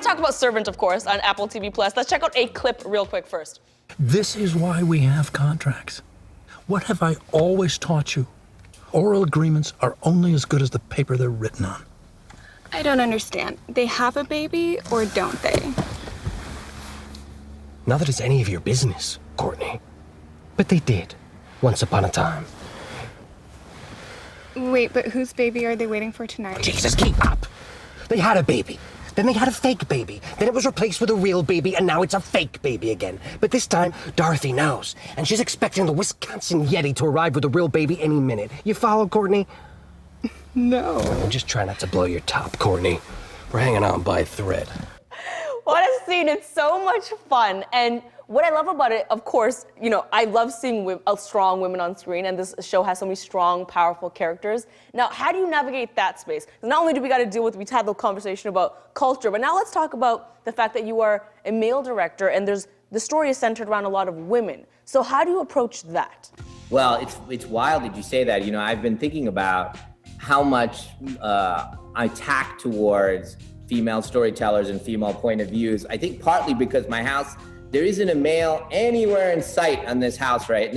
talk about Servant, of course, on Apple TV+. Let's check out a clip real quick first. This is why we have contracts. What have I always taught you? Oral agreements are only as good as the paper they're written on. I don't understand. They have a baby or don't they? Not that it's any of your business, Courtney. But they did, once upon a time. Wait, but whose baby are they waiting for tonight? Jesus, keep up! They had a baby. Then they had a fake baby. Then it was replaced with a real baby, and now it's a fake baby again. But this time, Dorothy knows. And she's expecting the Wisconsin Yeti to arrive with a real baby any minute. You follow, Courtney? No. Just try not to blow your top, Courtney. We're hanging on by a thread. What a scene. It's so much fun. And what I love about it, of course, you know, I love seeing strong women on screen, and this show has so many strong, powerful characters. Now, how do you navigate that space? Not only do we got to deal with, we had the conversation about culture, but now let's talk about the fact that you are a male director, and the story is centered around a lot of women. So how do you approach that? Well, it's wild that you say that. You know, I've been thinking about how much I tack towards female storytellers and female point of views. I think partly because my house, there isn't a male anywhere in sight on this house, right?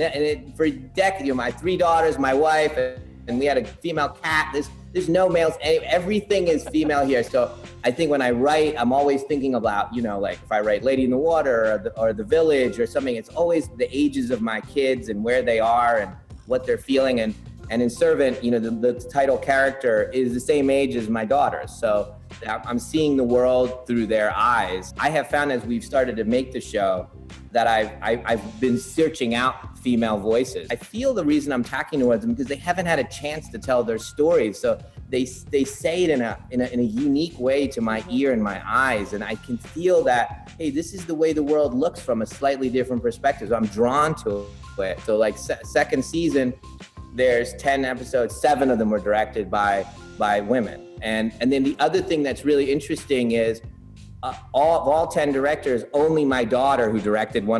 For decades, you know, my 3 daughters, my wife, and we had a female cat. There's no males. Everything is female here. So I think when I write, I'm always thinking about, you know, like if I write Lady in the Water or the Village or something, it's always the ages of my kids and where they are and what they're feeling. And in Servant, you know, the title character is the same age as my daughters. So I'm seeing the world through their eyes. I have found as we've started to make the show that I've been searching out female voices. I feel the reason I'm tacking towards them because they haven't had a chance to tell their stories. So they say it in a unique way to my ear and my eyes. And I can feel that, hey, this is the way the world looks from a slightly different perspective. So I'm drawn to it. So like second season, there's 10 episodes, 7 of them were directed by women. And then the other thing that's really interesting is all 10 directors, only my daughter who directed 2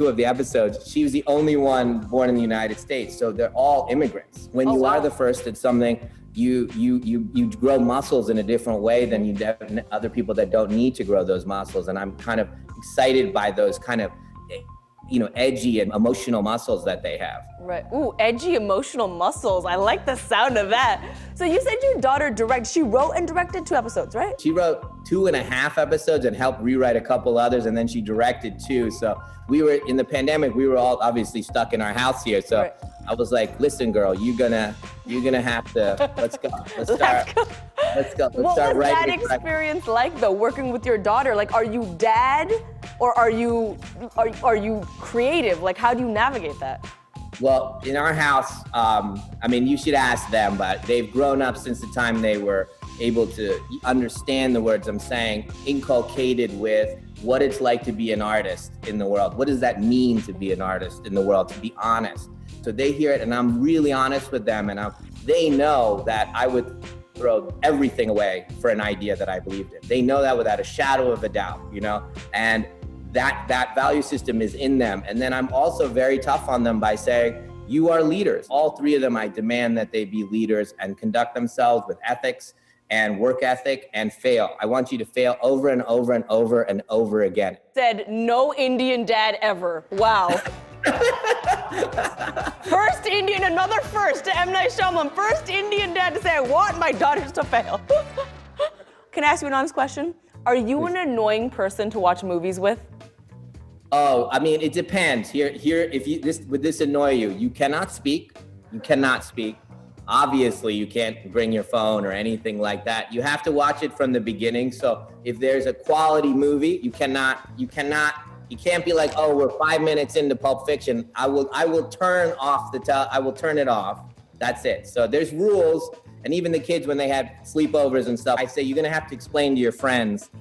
of the episodes, she was the only one born in the United States. So they're all immigrants. When you are the first at something, you grow muscles in a different way than you do other people that don't need to grow those muscles. And I'm kind of excited by those kind of, you know, edgy and emotional muscles that they have. Right. Ooh, edgy emotional muscles. I like the sound of that. So you said your daughter she wrote and directed 2 episodes, right? She wrote 2.5 episodes and helped rewrite a couple others, and then she directed 2. So we were, in the pandemic, we were all obviously stuck in our house here. So right. I was like, listen, girl, you're gonna have to, let's go. Let's start What was that experience like though, working with your daughter? Like, are you dad or are you creative? Like, how do you navigate that? Well, in our house, I mean, you should ask them, but they've grown up since the time they were able to understand the words I'm saying, inculcated with what it's like to be an artist in the world. What does that mean to be an artist in the world, to be honest? So they hear it, and I'm really honest with them, and they know that I would throw everything away for an idea that I believed in. They know that without a shadow of a doubt, you know? And that value system is in them. And then I'm also very tough on them by saying, you are leaders. All 3 of them, I demand that they be leaders and conduct themselves with ethics and work ethic and fail. I want you to fail over and over and over and over again. Said no Indian dad ever. Wow. First Indian, another first to M. Night Shyamalan. First Indian dad to say, I want my daughters to fail. Can I ask you an honest question? Are you an annoying person to watch movies with? Oh, I mean, it depends. Here, would this annoy you? You cannot speak. You cannot speak. Obviously, you can't bring your phone or anything like that. You have to watch it from the beginning. So if there's a quality movie, you can't be like, oh, we're 5 minutes into Pulp Fiction. I will turn it off. That's it. So there's rules. And even the kids, when they had sleepovers and stuff, I say, you're gonna have to explain to your friends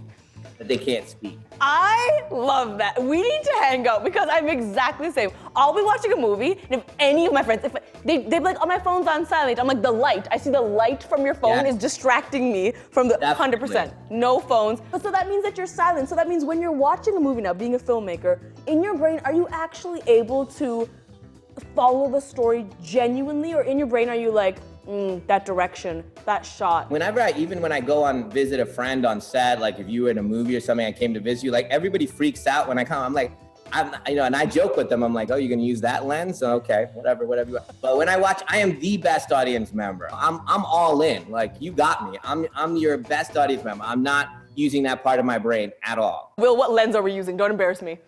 that they can't speak. I love that. We need to hang out because I'm exactly the same. I'll be watching a movie, and if any of my friends, they'd be like, oh, my phone's on silent. I'm like, the light. I see the light from your phone is distracting me from the Definitely. 100%. No phones. So that means that you're silent. So that means when you're watching a movie now, being a filmmaker, in your brain, are you actually able to follow the story genuinely? Or in your brain, are you like, That direction, that shot. Even when I go on visit a friend on set, like if you were in a movie or something, I came to visit you, like everybody freaks out when I come. I'm like, and I joke with them. I'm like, oh, you're gonna use that lens? Okay, whatever you want. But when I watch, I am the best audience member. I'm all in. Like, you got me. I'm your best audience member. I'm not using that part of my brain at all. Will, what lens are we using? Don't embarrass me.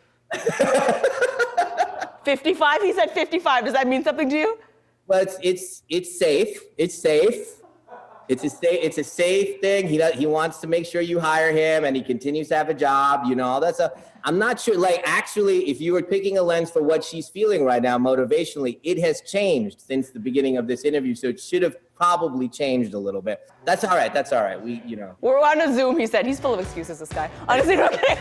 55? He said 55. Does that mean something to you? Well, it's safe. It's safe. It's a safe thing. He wants to make sure you hire him, and he continues to have a job. You know, all that stuff. I'm not sure. Like, actually, if you were picking a lens for what she's feeling right now, motivationally, it has changed since the beginning of this interview. So it should have probably changed a little bit. That's all right. That's all right. We're on a Zoom, he said. He's full of excuses, this guy. Honestly, okay.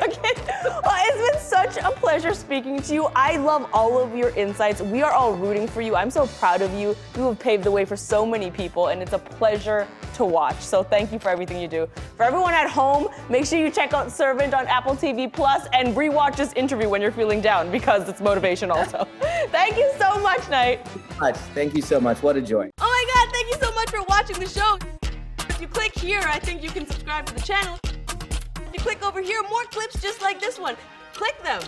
Well, it's been such a pleasure speaking to you. I love all of your insights. We are all rooting for you. I'm so proud of you. You have paved the way for so many people, and it's a pleasure to watch. So thank you for everything you do. For everyone at home, make sure you check out Servant on Apple TV Plus and rewatch this interview when you're feeling down, because it's motivation also. Thank you so much, Knight. Thank you so much. What a joy. Oh my God, thank you so much for watching the show. If you click here, I think you can subscribe to the channel. If you click over here, more clips just like this one. Click them.